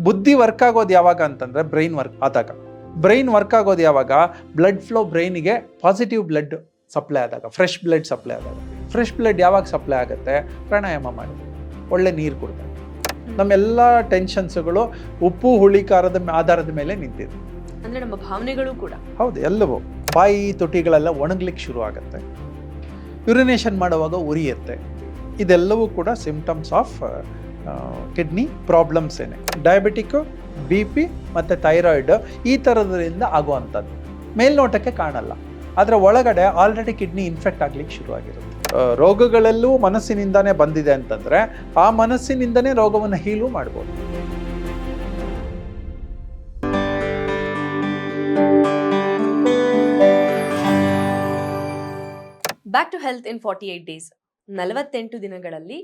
ಬುದ್ಧಿ ವರ್ಕ್ ಆಗೋದು ಯಾವಾಗ ಅಂತಂದರೆ ಬ್ರೈನ್ ವರ್ಕ್ ಆದಾಗ. ಬ್ರೈನ್ ವರ್ಕ್ ಆಗೋದು ಯಾವಾಗ? ಬ್ಲಡ್ ಫ್ಲೋ ಬ್ರೈನಿಗೆ ಪಾಸಿಟಿವ್ ಬ್ಲಡ್ ಸಪ್ಲೈ ಆದಾಗ, ಫ್ರೆಶ್ ಬ್ಲಡ್ ಸಪ್ಲೈ ಆದಾಗ. ಫ್ರೆಶ್ ಬ್ಲಡ್ ಯಾವಾಗ ಸಪ್ಲೈ ಆಗುತ್ತೆ? ಪ್ರಾಣಾಯಾಮ ಮಾಡಿ, ಒಳ್ಳೆ ನೀರು ಕುಡಿದಾಗ. ನಮ್ಮೆಲ್ಲ ಟೆನ್ಷನ್ಸ್ಗಳು ಉಪ್ಪು ಹುಳಿ ಖಾರದ ಆಧಾರದ ಮೇಲೆ ನಿಂತಿದೆ. ಅಂದರೆ ನಮ್ಮ ಭಾವನೆಗಳು ಕೂಡ ಹೌದು, ಎಲ್ಲವೂ ಬಾಯಿ ತುಟಿಗಳೆಲ್ಲ ಒಣಗ್ಲಿಕ್ಕೆ ಶುರು ಆಗುತ್ತೆ. ಯುರಿನೇಷನ್ ಮಾಡುವಾಗ ಉರಿಯುತ್ತೆ. ಇದೆಲ್ಲವೂ ಕೂಡ ಸಿಂಪ್ಟಮ್ಸ್ ಆಫ್ ಕಿಡ್ನಿ ಪ್ರಾಬ್ಲಮ್ಸ್ ಏನೆ. ಡಯಾಬಿಟಿಕ್ಕು, BP ಮತ್ತು ಥೈರಾಯ್ಡ್ ಈ ಥರದ್ರಿಂದ ಆಗುವಂಥದ್ದು ಮೇಲ್ನೋಟಕ್ಕೆ ಕಾಣಲ್ಲ, ಆದರೆ ಒಳಗಡೆ ಆಲ್ರೆಡಿ ಕಿಡ್ನಿ ಇನ್ಫೆಕ್ಟ್ ಆಗ್ಲಿಕ್ಕೆ ಶುರು ಆಗಿರುತ್ತೆ. ರೋಗಗಳೆಲ್ಲೂ ಮನಸ್ಸಿನಿಂದಾನೇ ಬಂದಿದೆ ಅಂತಂದರೆ ಆ ಮನಸ್ಸಿನಿಂದನೇ ರೋಗವನ್ನು ಹೀಲು ಮಾಡ್ಬೋದು. Back to health in 48 days. 48 ದಿನಗಳಲ್ಲಿ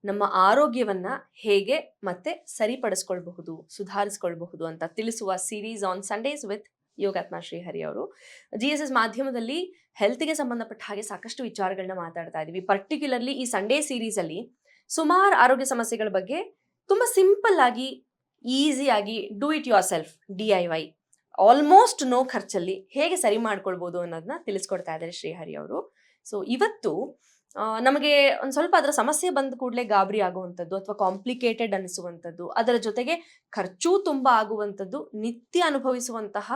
ನಮ್ಮ ಆರೋಗ್ಯವನ್ನ ಹೇಗೆ ಮತ್ತೆ ಸರಿಪಡಿಸ್ಕೊಳ್ಬಹುದು, ಸುಧಾರಿಸ್ಕೊಳ್ಬಹುದು ಅಂತ ತಿಳಿಸುವ series on Sundays with Yogatma Shrihari ಅವರು. GSS ಮಾಧ್ಯಮದಲ್ಲಿ ಹೆಲ್ತ್ಗೆ ಸಂಬಂಧಪಟ್ಟ ಹಾಗೆ ಸಾಕಷ್ಟು ವಿಚಾರಗಳನ್ನ ಮಾತಾಡ್ತಾ ಇದೀವಿ. ಪರ್ಟಿಕ್ಯುಲರ್ಲಿ ಈ ಸಂಡೇ ಸೀರೀಸ್ ಅಲ್ಲಿ ಸುಮಾರು ಆರೋಗ್ಯ ಸಮಸ್ಯೆಗಳ ಬಗ್ಗೆ ತುಂಬಾ ಸಿಂಪಲ್ ಆಗಿ, ಈಸಿಯಾಗಿ, do it yourself, DIY, almost no ಖರ್ಚಲ್ಲಿ ಹೇಗೆ ಸರಿ ಮಾಡ್ಕೊಳ್ಬೋದು ಅನ್ನೋದನ್ನ ತಿಳಿಸ್ಕೊಡ್ತಾ ಇದ್ದಾರೆ ಶ್ರೀಹರಿ ಅವರು. ಸೊ ಇವತ್ತು ನಮಗೆ ಒಂದು ಸ್ವಲ್ಪ ಅದರ ಸಮಸ್ಯೆ ಬಂದ ಕೂಡಲೇ ಗಾಬರಿ ಆಗುವಂಥದ್ದು ಅಥವಾ ಕಾಂಪ್ಲಿಕೇಟೆಡ್ ಅನಿಸುವಂಥದ್ದು, ಅದರ ಜೊತೆಗೆ ಖರ್ಚು ತುಂಬ ಆಗುವಂಥದ್ದು, ನಿತ್ಯ ಅನುಭವಿಸುವಂತಹ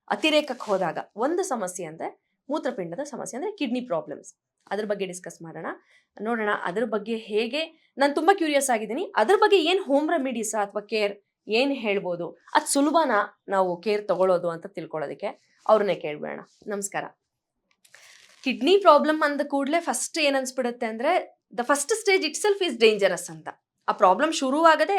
ಅತಿರೇಕಕ್ಕೆ ಹೋದಾಗ ಒಂದು ಸಮಸ್ಯೆ ಅಂದರೆ ಮೂತ್ರಪಿಂಡದ ಸಮಸ್ಯೆ, ಅಂದರೆ ಕಿಡ್ನಿ ಪ್ರಾಬ್ಲಮ್ಸ್. ಅದ್ರ ಬಗ್ಗೆ ಡಿಸ್ಕಸ್ ಮಾಡೋಣ, ನೋಡೋಣ ಅದ್ರ ಬಗ್ಗೆ ಹೇಗೆ. ನಾನು ತುಂಬ ಕ್ಯೂರಿಯಸ್ ಆಗಿದ್ದೀನಿ, ಅದ್ರ ಬಗ್ಗೆ ಏನು ಹೋಮ್ ರೆಮಿಡೀಸಾ ಅಥವಾ ಕೇರ್ ಏನು ಹೇಳ್ಬೋದು, ಅದು ಸುಲಭನಾ ನಾವು ಕೇರ್ ತಗೊಳ್ಳೋದು ಅಂತ ತಿಳ್ಕೊಳ್ಳೋದಕ್ಕೆ ಅವ್ರನ್ನೇ ಕೇಳ್ಬೇಡ. ನಮಸ್ಕಾರ. ಕಿಡ್ನಿ ಪ್ರಾಬ್ಲಮ್ ಅಂದ ಕೂಡಲೇ ಫಸ್ಟ್ ಏನು ಅನ್ಸ್ಬಿಡುತ್ತೆ ಅಂದರೆ the first stage it self is dangerous ಅಂತ. ಆ ಪ್ರಾಬ್ಲಮ್ ಶುರುವಾಗದೆ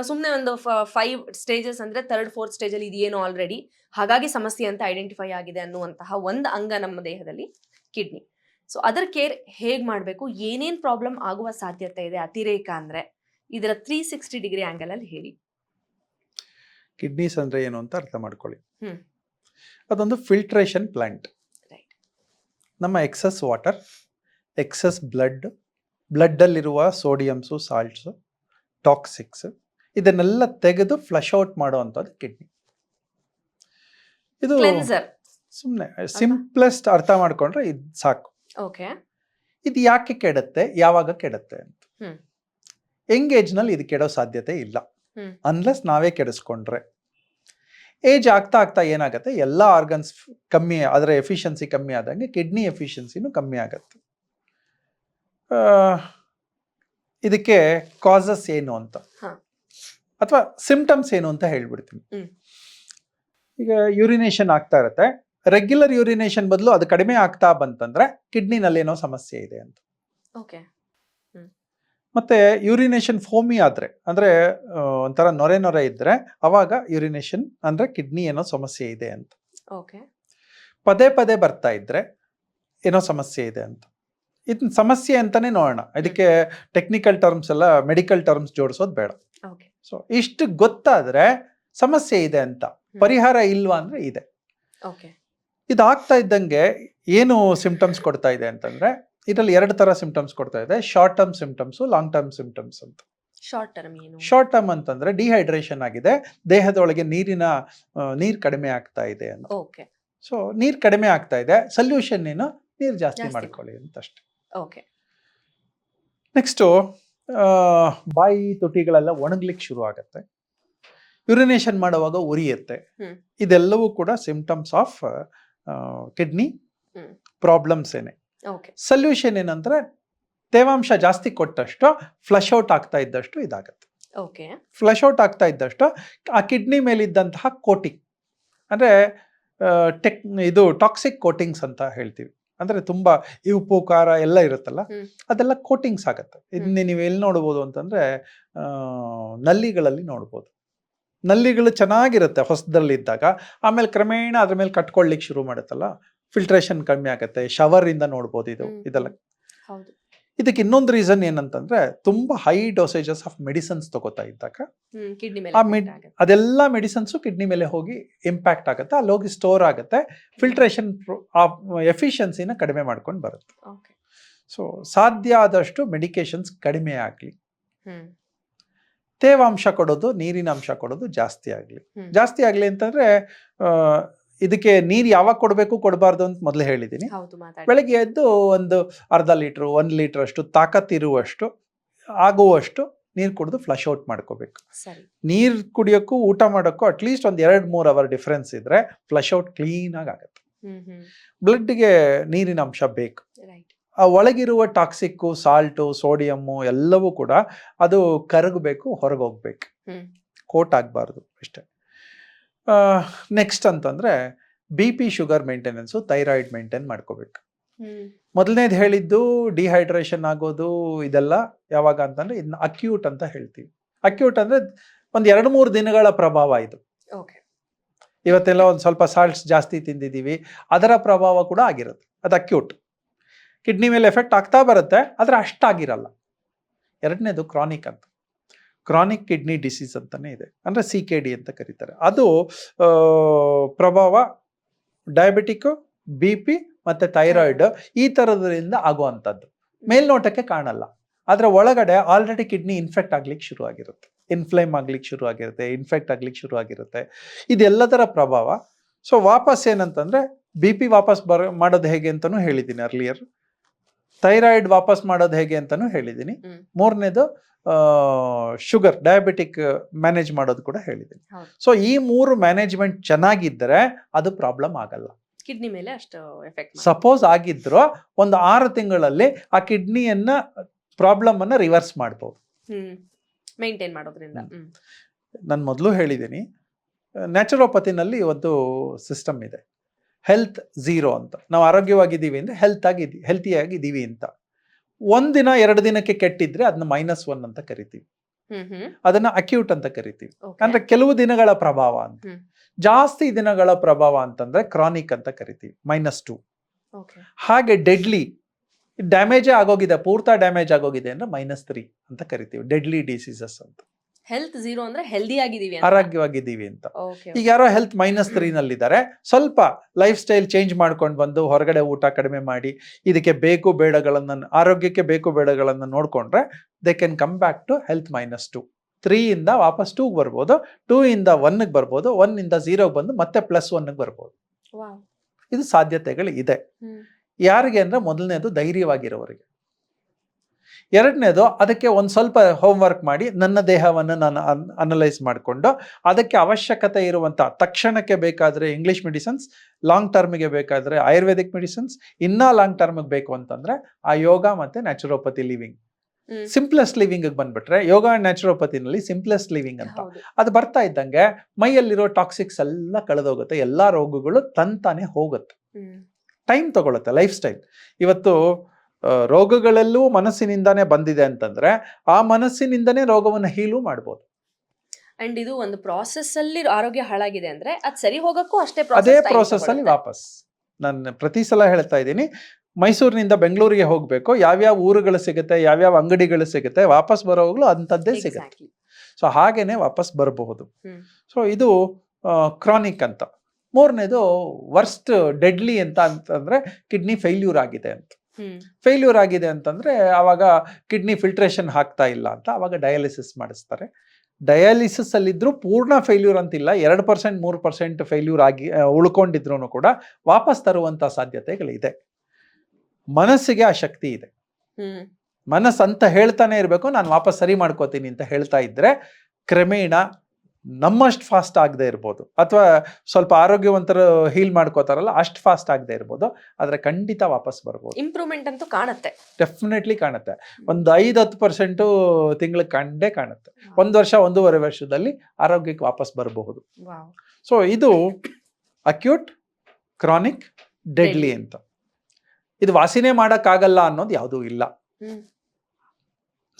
ಸುಮ್ಮನೆ ಒಂದು 5 ಸ್ಟೇಜಸ್ ಅಂದರೆ 3rd 4th ಸ್ಟೇಜಲ್ಲಿ ಇದೇನು ಆಲ್ರೆಡಿ, ಹಾಗಾಗಿ ಸಮಸ್ಯೆ ಅಂತ ಐಡೆಂಟಿಫೈ ಆಗಿದೆ ಅನ್ನುವಂತಹ ಒಂದು ಅಂಗ ನಮ್ಮ ದೇಹದಲ್ಲಿ ಕಿಡ್ನಿ. ಸೊ ಅದರ ಕೇರ್ ಹೇಗೆ ಮಾಡಬೇಕು, ಏನೇನು ಪ್ರಾಬ್ಲಮ್ ಆಗುವ ಸಾಧ್ಯತೆ ಇದೆ ಅತಿರೇಕ ಅಂದರೆ, ಇದರ 360 ಡಿಗ್ರಿ ಆ್ಯಂಗಲಲ್ಲಿ ಹೇಳಿ. ಕಿಡ್ನೀಸ್ ಅಂದರೆ ಏನು ಅಂತ ಅರ್ಥ ಮಾಡ್ಕೊಳ್ಳಿ. ಅದೊಂದು ಫಿಲ್ಟ್ರೇಷನ್ ಪ್ಲಾಂಟ್. ನಮ್ಮ ಎಕ್ಸಸ್ ವಾಟರ್, ಎಕ್ಸಸ್ ಬ್ಲಡ್ಡಲ್ಲಿರುವ ಸೋಡಿಯಮ್ಸು, ಸಾಲ್ಟ್ಸು, ಟಾಕ್ಸಿಕ್ಸ್ ಇದನ್ನೆಲ್ಲ ತೆಗೆದು ಫ್ಲಶ್ ಔಟ್ ಮಾಡುವಂಥದ್ದು ಕಿಡ್ನಿ. ಇದು ಸುಮ್ಮನೆ ಸಿಂಪ್ಲೆಸ್ಟ್ ಅರ್ಥ ಮಾಡ್ಕೊಂಡ್ರೆ ಇದು ಸಾಕು. ಇದು ಯಾಕೆ ಕೆಡುತ್ತೆ, ಯಾವಾಗ ಕೆಡುತ್ತೆ ಅಂತ. ಯಂಗ್ ಏಜ್ನಲ್ಲಿ ಇದು ಕೆಡೋ ಸಾಧ್ಯತೆ ಇಲ್ಲ, ಅನ್ಲೆಸ್ ನಾವೇ ಕೆಡಿಸ್ಕೊಂಡ್ರೆ. ಏಜ್ ಆಗ್ತಾ ಆಗ್ತಾ ಏನಾಗುತ್ತೆ, ಎಲ್ಲ ಆರ್ಗನ್ಸ್ ಕಮ್ಮಿ, ಅದರ ಎಫಿಷಿಯನ್ಸಿ ಕಮ್ಮಿ ಆದಂಗೆ ಕಿಡ್ನಿ ಎಫಿಷಿಯನ್ಸಿನೂ ಕಮ್ಮಿ ಆಗುತ್ತೆ. ಇದಕ್ಕೆ ಕಾಸಸ್ ಏನು ಅಂತ ಅಥವಾ ಸಿಂಪ್ಟಮ್ಸ್ ಏನು ಅಂತ ಹೇಳ್ಬಿಡ್ತೀನಿ. ಈಗ ಯೂರಿನೇಷನ್ ಆಗ್ತಾ ಇರುತ್ತೆ, ರೆಗ್ಯುಲರ್ ಯೂರಿನೇಷನ್ ಬದಲು ಅದು ಕಡಿಮೆ ಆಗ್ತಾ ಬಂತಂದ್ರೆ ಕಿಡ್ನಿನಲ್ಲಿ ಏನೋ ಸಮಸ್ಯೆ ಇದೆ ಅಂತ. ಮತ್ತೆ ಯೂರಿನೇಷನ್ ಫೋಮಿ ಆದ್ರೆ, ಅಂದ್ರೆ ಒಂಥರ ನೊರೆ ಇದ್ರೆ ಅವಾಗ ಯೂರಿನೇಷನ್ ಅಂದ್ರೆ ಕಿಡ್ನಿ ಏನೋ ಸಮಸ್ಯೆ ಇದೆ ಅಂತ. ಪದೇ ಪದೇ ಬರ್ತಾ ಇದ್ರೆ ಏನೋ ಸಮಸ್ಯೆ ಇದೆ ಅಂತ. ಇದನ್ನ ಸಮಸ್ಯೆ ಅಂತಾನೆ ನೋಡೋಣ, ಇದಕ್ಕೆ ಟೆಕ್ನಿಕಲ್ ಟರ್ಮ್ಸ್ ಎಲ್ಲ ಮೆಡಿಕಲ್ ಟರ್ಮ್ಸ್ ಜೋಡಿಸೋದು ಬೇಡ. ಸೊ ಇಷ್ಟು ಗೊತ್ತಾದ್ರೆ ಸಮಸ್ಯೆ ಇದೆ ಅಂತ, ಪರಿಹಾರ ಇಲ್ವಾ ಅಂದ್ರೆ ಇದೆ. ಇದಾಗ್ತಾ ಇದ್ದಂಗೆ ಏನು ಸಿಂಪ್ಟಮ್ಸ್ ಕೊಡ್ತಾ ಇದೆ ಅಂತಂದ್ರೆ, ಇದರಲ್ಲಿ 2 ಥರ ಸಿಂಪ್ಟಮ್ಸ್ ಕೊಡ್ತಾ ಇದೆ. Short term symptoms, long term symptoms ಅಂತ. ಶಾರ್ಟ್ ಟರ್ಮ್ ಅಂತಂದ್ರೆ ಡಿಹೈಡ್ರೇಷನ್ ಆಗಿದೆ, ದೇಹದೊಳಗೆ ನೀರು ಕಡಿಮೆ ಆಗ್ತಾ ಇದೆ ಅಂತ. ಸೊ ನೀರು ಕಡಿಮೆ ಆಗ್ತಾ ಇದೆ, ಸೊಲ್ಯೂಷನ್ ಏನು, ನೀರು ಜಾಸ್ತಿ ಮಾಡ್ಕೊಳ್ಳಿ ಅಂತ ಅಷ್ಟೇ. ನೆಕ್ಸ್ಟು ಬಾಯಿ ತುಟಿಗಳೆಲ್ಲ ಒಣಗ್ಲಿಕ್ಕೆ ಶುರು ಆಗುತ್ತೆ, ಯುರಿನೇಷನ್ ಮಾಡುವಾಗ ಉರಿಯುತ್ತೆ. ಇದೆಲ್ಲವೂ ಕೂಡ ಸಿಂಪ್ಟಮ್ಸ್ ಆಫ್ ಕಿಡ್ನಿ ಪ್ರಾಬ್ಲಮ್ಸ್ ಏನೆ. ಸೊಲ್ಯೂಷನ್ ಏನಂದ್ರೆ ತೇವಾಂಶ ಜಾಸ್ತಿ ಕೊಟ್ಟಷ್ಟು ಫ್ಲಶ್ ಔಟ್ ಆಗ್ತಾ ಇದ್ದಷ್ಟು ಇದಾಗುತ್ತೆ. ಫ್ಲಶ್ ಔಟ್ ಆಗ್ತಾ ಇದ್ದಷ್ಟು ಆ ಕಿಡ್ನಿ ಮೇಲಿದ್ದಂತಹ ಕೋಟಿಂಗ್ ಅಂದ್ರೆ ಇದು ಟಾಕ್ಸಿಕ್ ಕೋಟಿಂಗ್ಸ್ ಅಂತ ಹೇಳ್ತೀವಿ. ಅಂದ್ರೆ ತುಂಬಾ ಈ ಉಪ್ಪು ಖಾರ ಎಲ್ಲ ಇರುತ್ತಲ್ಲ, ಅದೆಲ್ಲ ಕೋಟಿಂಗ್ಸ್ ಆಗುತ್ತೆ. ಇದನ್ನ ನೀವು ಎಲ್ಲಿ ನೋಡ್ಬೋದು ಅಂತಂದ್ರೆ ನಲ್ಲಿಗಳಲ್ಲಿ ನೋಡ್ಬೋದು. ನಲ್ಲಿಗಳು ಚೆನ್ನಾಗಿರುತ್ತೆ ಹೊಸದಲ್ಲಿ ಇದ್ದಾಗ, ಆಮೇಲೆ ಕ್ರಮೇಣ ಅದ್ರ ಮೇಲೆ ಕಟ್ಕೊಳ್ಳಿಕ್ಕೆ ಶುರು ಮಾಡುತ್ತಲ್ಲ, ಫಿಲ್ಟ್ರೇಷನ್ ಕಮ್ಮಿ ಆಗುತ್ತೆ. ಶವರ್ ಇಂದ ನೋಡ್ಬೋದು ಇದೆಲ್ಲ. ಇದಕ್ಕೆ ಇನ್ನೊಂದು ರೀಸನ್ ಏನಂತಂದ್ರೆ, ತುಂಬಾ ಹೈ ಡೋಸೇಜಸ್ ಆಫ್ ಮೆಡಿಸಿನ್ಸ್ ತಗೋತಾ ಇದ್ದಾಗ ಅದೆಲ್ಲ ಮೆಡಿಸಿನ್ಸು ಕಿಡ್ನಿ ಮೇಲೆ ಹೋಗಿ ಇಂಪ್ಯಾಕ್ಟ್ ಆಗುತ್ತೆ, ಅಲ್ಲಿ ಹೋಗಿ ಸ್ಟೋರ್ ಆಗುತ್ತೆ, ಫಿಲ್ಟ್ರೇಷನ್ ಎಫಿಷಿಯನ್ಸಿನ ಕಡಿಮೆ ಮಾಡ್ಕೊಂಡು ಬರುತ್ತೆ. ಸೊ ಸಾಧ್ಯ ಆದಷ್ಟು ಮೆಡಿಕೇಶನ್ಸ್ ಕಡಿಮೆ ಆಗಲಿ. ತೇವಾಂಶ ಕೊಡೋದು, ನೀರಿನ ಅಂಶ ಕೊಡೋದು ಜಾಸ್ತಿ ಆಗಲಿ. ಜಾಸ್ತಿ ಆಗಲಿ ಅಂತಂದರೆ ಇದಕ್ಕೆ ನೀರು ಯಾವಾಗ ಕೊಡಬೇಕು ಕೊಡಬಾರ್ದು ಅಂತ ಮೊದಲು ಹೇಳಿದ್ದೀನಿ. ಬೆಳಗ್ಗೆ ಎದ್ದು ಒಂದು ಅರ್ಧ ಲೀಟ್ರು 1 ಲೀಟ್ರ್ ಅಷ್ಟು ತಾಕತ್ತಿರುವಷ್ಟು ಆಗುವಷ್ಟು ನೀರು ಕುಡಿದು ಫ್ಲಶ್ ಔಟ್ ಮಾಡ್ಕೋಬೇಕು. ನೀರು ಕುಡಿಯೋಕ್ಕೂ ಊಟ ಮಾಡೋಕ್ಕೂ ಅಟ್ಲೀಸ್ಟ್ ಒಂದು 2-3 ಅವರ್ ಡಿಫ್ರೆನ್ಸ್ ಇದ್ರೆ ಫ್ಲಶ್ ಔಟ್ ಕ್ಲೀನಾಗಿ ಆಗುತ್ತೆ. ಬ್ಲಡ್ಗೆ ನೀರಿನ ಅಂಶ ಬೇಕು. ಆ ಒಳಗಿರುವ ಟಾಕ್ಸಿಕ್ಕು, ಸಾಲ್ಟು, ಸೋಡಿಯಮ್ಮು ಎಲ್ಲವೂ ಕೂಡ ಅದು ಕರಗಬೇಕು, ಹೊರಗೆ ಹೋಗ್ಬೇಕು, ಕೋಟ್ ಆಗಬಾರ್ದು ಅಷ್ಟೇ. ನೆಕ್ಸ್ಟ್ ಅಂತಂದರೆ BP sugar maintenance, thyroid maintain ಮಾಡ್ಕೋಬೇಕು. ಮೊದಲನೇದು ಹೇಳಿದ್ದು ಡಿಹೈಡ್ರೇಷನ್ ಆಗೋದು ಇದೆಲ್ಲ ಯಾವಾಗ ಅಂತಂದರೆ ಇದನ್ನ ಅಕ್ಯೂಟ್ ಅಂತ ಹೇಳ್ತೀವಿ. ಅಕ್ಯೂಟ್ ಅಂದರೆ ಒಂದು 2-3 ದಿನಗಳ ಪ್ರಭಾವ ಇದು. ಇವತ್ತೆಲ್ಲ ಒಂದು ಸ್ವಲ್ಪ ಸಾಲ್ಟ್ಸ್ ಜಾಸ್ತಿ ತಿಂದಿದ್ದೀವಿ, ಅದರ ಪ್ರಭಾವ ಕೂಡ ಆಗಿರುತ್ತೆ, ಅದು ಅಕ್ಯೂಟ್. ಕಿಡ್ನಿ ಮೇಲೆ ಎಫೆಕ್ಟ್ ಆಗ್ತಾ ಬರುತ್ತೆ, ಆದರೆ ಅಷ್ಟಾಗಿರಲ್ಲ. ಎರಡನೇದು ಕ್ರಾನಿಕ್ ಅಂತ, ಕ್ರಾನಿಕ್ ಕಿಡ್ನಿ ಡಿಸೀಸ್ ಅಂತಲೇ ಇದೆ, ಅಂದರೆ CKD ಅಂತ ಕರೀತಾರೆ. ಅದು ಪ್ರಭಾವ ಡಯಾಬಿಟಿಕ್ಕು, BP ಮತ್ತು ಥೈರಾಯ್ಡ್ ಈ ಥರದ್ರಿಂದ ಆಗುವಂಥದ್ದು. ಮೇಲ್ನೋಟಕ್ಕೆ ಕಾಣಲ್ಲ, ಆದರೆ ಒಳಗಡೆ ಆಲ್ರೆಡಿ ಕಿಡ್ನಿ ಇನ್ಫೆಕ್ಟ್ ಆಗ್ಲಿಕ್ಕೆ ಶುರು ಆಗಿರುತ್ತೆ, ಇನ್ಫ್ಲೇಮ್ ಆಗ್ಲಿಕ್ಕೆ ಶುರು ಆಗಿರುತ್ತೆ, ಇನ್ಫೆಕ್ಟ್ ಆಗ್ಲಿಕ್ಕೆ ಶುರು ಆಗಿರುತ್ತೆ. ಇದೆಲ್ಲದರ ಪ್ರಭಾವ. ಸೊ ವಾಪಸ್ ಏನಂತಂದರೆ BP ವಾಪಸ್ ಮಾಡೋದು ಹೇಗೆ ಅಂತಲೂ ಹೇಳಿದ್ದೀನಿ ಅರ್ಲಿಯರ್, ಥೈರಾಯ್ಡ್ ವಾಪಸ್ ಮಾಡೋದು ಹೇಗೆ ಅಂತಲೂ ಹೇಳಿದ್ದೀನಿ. ಮೂರನೇದು ಶುಗರ್, ಡಯಾಬಿಟಿಕ್ ಮ್ಯಾನೇಜ್ ಮಾಡೋದು ಕೂಡ ಹೇಳಿದ್ದೀನಿ. ಸೊ ಈ 3 ಮ್ಯಾನೇಜ್ಮೆಂಟ್ ಚೆನ್ನಾಗಿದ್ದರೆ ಅದು ಪ್ರಾಬ್ಲಮ್ ಆಗಲ್ಲ. ಕಿಡ್ನಿ ಮೇಲೆ ಅಷ್ಟು ಎಫೆಕ್ಟ್ ಸಪೋಸ್ ಆಗಿದ್ರು ಒಂದು 6 ತಿಂಗಳಲ್ಲಿ ಆ ಕಿಡ್ನಿಯನ್ನ ಪ್ರಾಬ್ಲಮನ್ನು ರಿವರ್ಸ್ ಮಾಡ್ಬೋದು, ಮೇಂಟೈನ್ ಮಾಡೋದ್ರಿಂದ. ನಾನು ಮೊದಲು ಹೇಳಿದ್ದೀನಿ, ನ್ಯಾಚುರೋಪತಿನಲ್ಲಿ ಒಂದು ಸಿಸ್ಟಮ್ ಇದೆ, ಹೆಲ್ತ್ 0 ಅಂತ. ನಾವು ಆರೋಗ್ಯವಾಗಿದ್ದೀವಿ ಅಂದರೆ ಹೆಲ್ತಿಯಾಗಿದ್ದೀವಿ ಅಂತ. 1 ದಿನ 2 ದಿನಕ್ಕೆ ಕೆಟ್ಟಿದ್ರೆ ಅದನ್ನ -1 ಅಂತ ಕರಿತೀವಿ, ಅದನ್ನ ಅಕ್ಯೂಟ್ ಅಂತ ಕರಿತೀವಿ. ಅಂದ್ರೆ ಕೆಲವು ದಿನಗಳ ಪ್ರಭಾವ ಅಂತ. ಜಾಸ್ತಿ ದಿನಗಳ ಪ್ರಭಾವ ಅಂತಂದ್ರೆ ಕ್ರಾನಿಕ್ ಅಂತ ಕರಿತೀವಿ, -2. ಹಾಗೆ ಡೆಡ್ಲಿ ಡ್ಯಾಮೇಜೇ ಆಗೋಗಿದೆ, ಪೂರ್ತಿ ಡ್ಯಾಮೇಜ್ ಆಗೋಗಿದೆ ಅಂದ್ರೆ -3 ಅಂತ ಕರಿತೀವಿ, ಡೆಡ್ಲಿ ಡಿಸೀಸಸ್ ಅಂತ. ಹೆಲ್ತ್ 0 ಅಂದ್ರೆ ಹೆಲ್ದಿ ಆಗಿದ್ದೀವಿ, ಆರೋಗ್ಯವಾಗಿದ್ದೀವಿ ಅಂತ. ಈಗ ಯಾರೋ ಹೆಲ್ತ್ -3 ನಲ್ಲಿದ್ದಾರೆ, ಸ್ವಲ್ಪ ಲೈಫ್ ಸ್ಟೈಲ್ ಚೇಂಜ್ ಮಾಡ್ಕೊಂಡು ಬಂದು ಹೊರಗಡೆ ಊಟ ಕಡಿಮೆ ಮಾಡಿ ಇದಕ್ಕೆ ಬೇಕು ಬೇಡಗಳನ್ನು, ಆರೋಗ್ಯಕ್ಕೆ ಬೇಕು ಬೇಡಗಳನ್ನು ನೋಡ್ಕೊಂಡ್ರೆ they can come back to health -2. 3 ಇಂದ ವಾಪಸ್ 2 ಬರ್ಬೋದು, 2 ಇಂದ 1ಗೆ ಬರ್ಬೋದು, 1 ಇಂದ 0ಗೆ ಬಂದು ಮತ್ತೆ +1ಗೆ ಬರ್ಬೋದು. ಇದು ಸಾಧ್ಯತೆಗಳು ಇದೆ. ಯಾರಿಗೆ ಅಂದ್ರೆ ಮೊದಲನೇದು ಧೈರ್ಯವಾಗಿರೋರಿಗೆ, ಎರಡನೇದು ಅದಕ್ಕೆ ಒಂದು ಸ್ವಲ್ಪ ಹೋಮ್ವರ್ಕ್ ಮಾಡಿ ನನ್ನ ದೇಹವನ್ನು ನಾನು ಅನಲೈಸ್ ಮಾಡಿಕೊಂಡು ಅದಕ್ಕೆ ಅವಶ್ಯಕತೆ ಇರುವಂಥ ತಕ್ಷಣಕ್ಕೆ ಬೇಕಾದರೆ ಇಂಗ್ಲೀಷ್ ಮೆಡಿಸಿನ್ಸ್, ಲಾಂಗ್ ಟರ್ಮಿಗೆ ಬೇಕಾದರೆ ಆಯುರ್ವೇದಿಕ್ ಮೆಡಿಸಿನ್ಸ್, ಇನ್ನೂ ಲಾಂಗ್ ಟರ್ಮಿಗೆ ಬೇಕು ಅಂತಂದರೆ ಆ ಯೋಗ ಮತ್ತು ನ್ಯಾಚುರೋಪತಿ ಲಿವಿಂಗ್. ಸಿಂಪ್ಲೆಸ್ಟ್ ಲಿವಿಂಗ್ ಬಂದ್ಬಿಟ್ರೆ ಯೋಗ ಅಂಡ್ ನ್ಯಾಚುರೋಪತಿನಲ್ಲಿ ಸಿಂಪ್ಲೆಸ್ಟ್ ಲಿವಿಂಗ್ ಅಂತ ಅದು ಬರ್ತಾ ಇದ್ದಂಗೆ ಮೈಯಲ್ಲಿರೋ ಟಾಕ್ಸಿಕ್ಸ್ ಎಲ್ಲ ಕಳೆದೋಗುತ್ತೆ, ಎಲ್ಲ ರೋಗಗಳು ತಂತಾನೆ ಹೋಗುತ್ತೆ. ಟೈಮ್ ತಗೊಳುತ್ತೆ ಲೈಫ್ ಸ್ಟೈಲ್. ಇವತ್ತು ರೋಗಗಳೆಲ್ಲೂ ಮನಸ್ಸಿನಿಂದಾನೇ ಬಂದಿದೆ ಅಂತಂದ್ರೆ ಆ ಮನಸ್ಸಿನಿಂದನೇ ರೋಗವನ್ನು ಹೀಲು ಮಾಡ್ಬೋದು. ಅಂಡ್ ಇದು ಒಂದು ಪ್ರಾಸೆಸ್ ಅಲ್ಲಿ ಆರೋಗ್ಯ ಹಾಳಾಗಿದೆ ಅಂದ್ರೆ ಅದು ಸರಿ ಹೋಗಕ್ಕೂ ಅದೇ ಪ್ರಾಸೆಸ್ ಅಲ್ಲಿ ವಾಪಸ್. ನಾನು ಪ್ರತಿ ಸಲ ಹೇಳ್ತಾ ಇದ್ದೀನಿ, ಮೈಸೂರಿನಿಂದ ಬೆಂಗಳೂರಿಗೆ ಹೋಗ್ಬೇಕು, ಯಾವ್ಯಾವ ಊರುಗಳು ಸಿಗುತ್ತೆ, ಯಾವ್ಯಾವ ಅಂಗಡಿಗಳು ಸಿಗುತ್ತೆ, ವಾಪಸ್ ಬರೋವಾಗ್ಲೂ ಅಂಥದ್ದೇ ಸಿಗುತ್ತೆ. ಸೊ ಹಾಗೇನೆ ವಾಪಸ್ ಬರಬಹುದು. ಸೊ ಇದು ಕ್ರಾನಿಕ್ ಅಂತ. ಮೂರನೇದು ವರ್ಸ್ಟ್ ಡೆಡ್ಲಿ ಅಂತ ಅಂತಂದ್ರೆ ಕಿಡ್ನಿ ಫೇಲ್ಯೂರ್ ಆಗಿದೆ ಅಂತ. ಫೇಲ್ಯೂರ್ ಆಗಿದೆ ಅಂತಂದ್ರೆ ಆವಾಗ ಕಿಡ್ನಿ ಫಿಲ್ಟ್ರೇಷನ್ ಆಗ್ತಾ ಇಲ್ಲ ಅಂತ, ಆವಾಗ ಡಯಾಲಿಸಿಸ್ ಮಾಡಿಸ್ತಾರೆ. ಡಯಾಲಿಸಿಸ್ ಅಲ್ಲಿದ್ರು ಪೂರ್ಣ ಫೇಲ್ಯೂರ್ ಅಂತಿಲ್ಲ, 2% 3% ಫೇಲ್ಯೂರ್ ಆಗಿ ಉಳ್ಕೊಂಡಿದ್ರು ಕೂಡ ವಾಪಸ್ ತರುವಂತ ಸಾಧ್ಯತೆಗಳಿದೆ. ಮನಸ್ಸಿಗೆ ಆ ಶಕ್ತಿ ಇದೆ. ಮನಸ್ಸಂತ ಹೇಳ್ತಾನೆ ಇರಬೇಕು, ನಾನು ವಾಪಸ್ ಸರಿ ಮಾಡ್ಕೋತೀನಿ ಅಂತ ಹೇಳ್ತಾ ಇದ್ರೆ ಕ್ರಮೇಣ ನಮ್ಮಷ್ಟು ಫಾಸ್ಟ್ ಆಗದೆ ಇರ್ಬೋದು, ಅಥವಾ ಸ್ವಲ್ಪ ಆರೋಗ್ಯವಂತರು ಹೀಲ್ ಮಾಡ್ಕೋತಾರಲ್ಲ ಅಷ್ಟು ಫಾಸ್ಟ್ ಆಗದೆ ಇರ್ಬೋದು, ಆದರೆ ಖಂಡಿತ ವಾಪಸ್ ಬರ್ಬೋದು. ಇಂಪ್ರೂವ್ಮೆಂಟ್ ಅಂತೂ ಕಾಣುತ್ತೆ, ಡೆಫಿನೆಟ್ಲಿ ಕಾಣುತ್ತೆ. ಒಂದು 5-10% ತಿಂಗಳಿಗೆ ಕಂಡೇ ಕಾಣುತ್ತೆ. 1 ವರ್ಷ 1.5 ವರ್ಷದಲ್ಲಿ ಆರೋಗ್ಯಕ್ಕೆ ವಾಪಸ್ ಬರಬಹುದು. ಸೊ ಇದು ಅಕ್ಯೂಟ್, ಕ್ರಾನಿಕ್, ಡೆಡ್ಲಿ ಅಂತ. ಇದು ವಾಸಿನೇ ಮಾಡೋಕ್ಕಾಗಲ್ಲ ಅನ್ನೋದು ಯಾವುದೂ ಇಲ್ಲ.